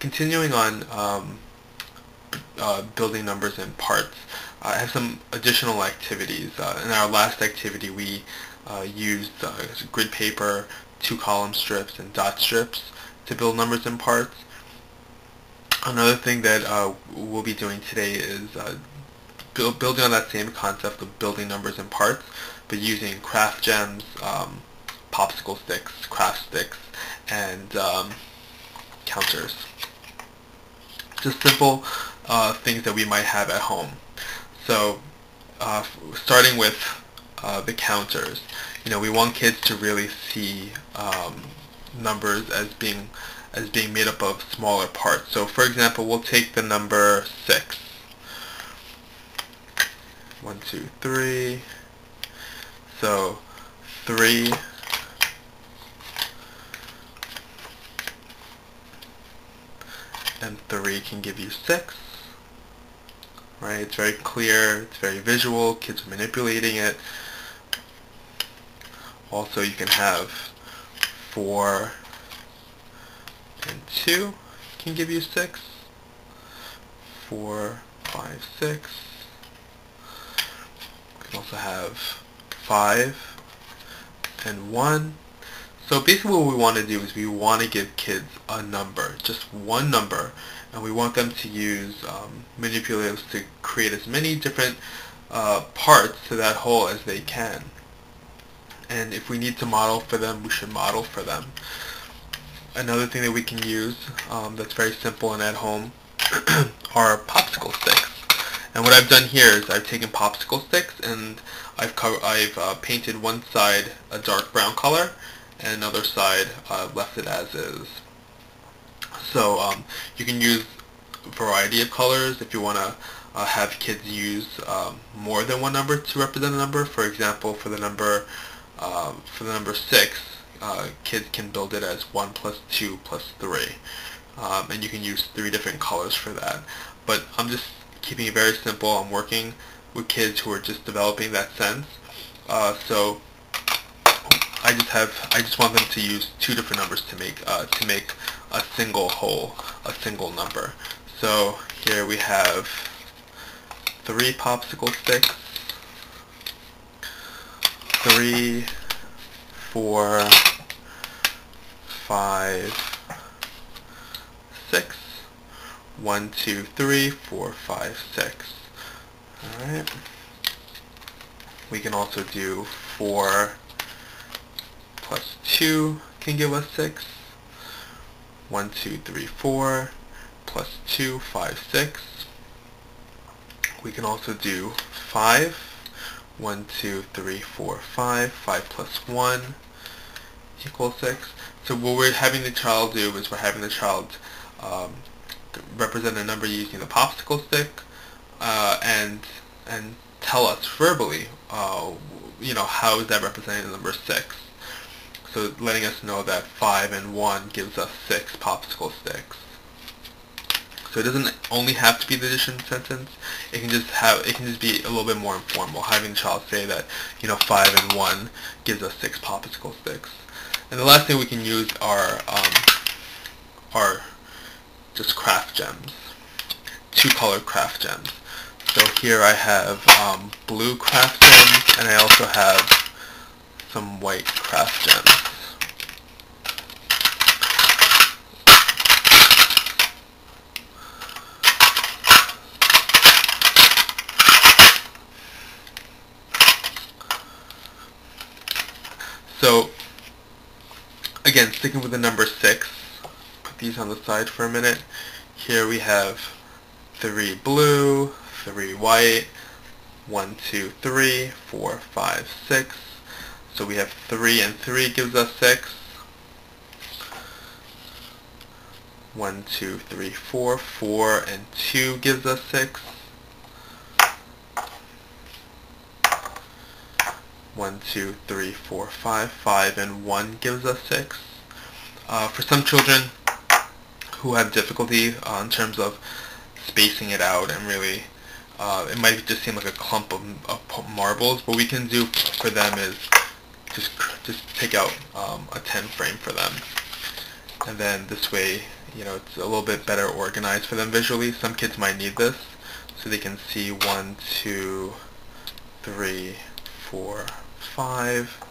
continuing on building numbers in parts, I have some additional activities. In our last activity, we used grid paper, 2-column strips, and dot strips to build numbers in parts. Another thing that we'll be doing today is building on that same concept of building numbers in parts, but using craft gems, popsicle sticks, craft sticks, and counters. Just simple things that we might have at home. So starting with the counters, we want kids to really see numbers as being made up of smaller parts. So for example, we'll take the number 6. 1, 2, 3. So 3 and 3 can give you 6. Right? It's very clear, it's very visual, kids are manipulating it. Also, you can have 4 and 2 can give you 6. 4, 5, 6. You can also have 5 and 1. So basically what we want to do is we want to give kids a number, just one number, and we want them to use manipulatives to create as many different parts to that whole as they can. And if we need to model for them, we should model for them. Another thing that we can use that's very simple and at home are popsicle sticks. And what I've done here is I've taken popsicle sticks and I've painted one side a dark brown color and another side left it as is. So you can use a variety of colors if you want to have kids use more than one number to represent a number. For example, for the number 6, kids can build it as 1 plus 2 plus 3. And you can use 3 different colors for that. But I'm just keeping it very simple. I'm working with kids who are just developing that sense. So I just want them to use 2 different numbers to make a single whole, a single number. So here we have 3 popsicle sticks, 3, 4, 5, 6. 1, 2, 3, 4, 5, 6. Alright. We can also do 4 plus 2 can give us 6. 1, 2, 3, 4 plus 2, 5, 6. We can also do 5. 1, 2, 3, 4, 5. 5 plus 1 equals 6. So what we're having the child do is we're having the child represent a number using the popsicle stick and tell us verbally, how is that representing the number 6. So letting us know that 5 and 1 gives us 6 popsicle sticks. So it doesn't only have to be the addition sentence. It can just be a little bit more informal, having the child say that 5 and 1 gives us 6 popsicle sticks. And the last thing we can use are just craft gems, 2-color craft gems. So here I have blue craft gems, and I also have some white craft gems. So again, sticking with the number 6, put these on the side for a minute. Here we have 3 blue, 3 white, 1, 2, 3, 4, 5, 6. So we have 3 and 3 gives us 6. 1, 2, 3, 4. 4 and 2 gives us 6. 1, 2, 3, 4, 5. 5 and 1 gives us 6. For some children who have difficulty in terms of spacing it out and really, it might just seem like a clump of marbles. What we can do for them is just take out a 10 frame for them, and then this way, it's a little bit better organized for them visually. Some kids might need this, so they can see 1, 2, 3, 4, 5.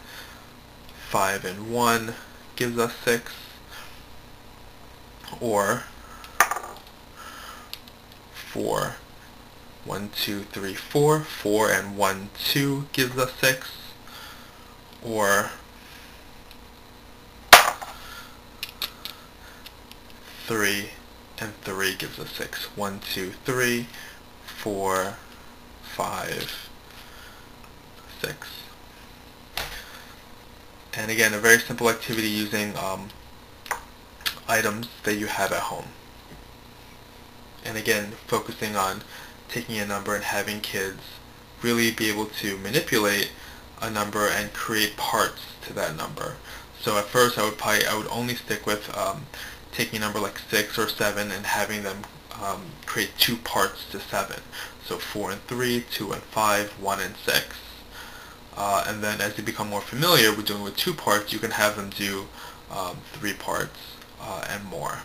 5 and 1 gives us 6. Or 4. 1, 2, 3, 4. 4 and 1, 2 gives us 6. Or 3 and 3 gives us 6. 1, 2, 3, 4, 5, 6. And again, a very simple activity using items that you have at home. And again, focusing on taking a number and having kids really be able to manipulate a number and create parts to that number. So at first I would only stick with taking a number like 6 or 7 and having them create 2 parts to 7. So 4 and 3, 2 and 5, 1 and 6. And then as you become more familiar with doing with 2 parts, you can have them do 3 parts and more.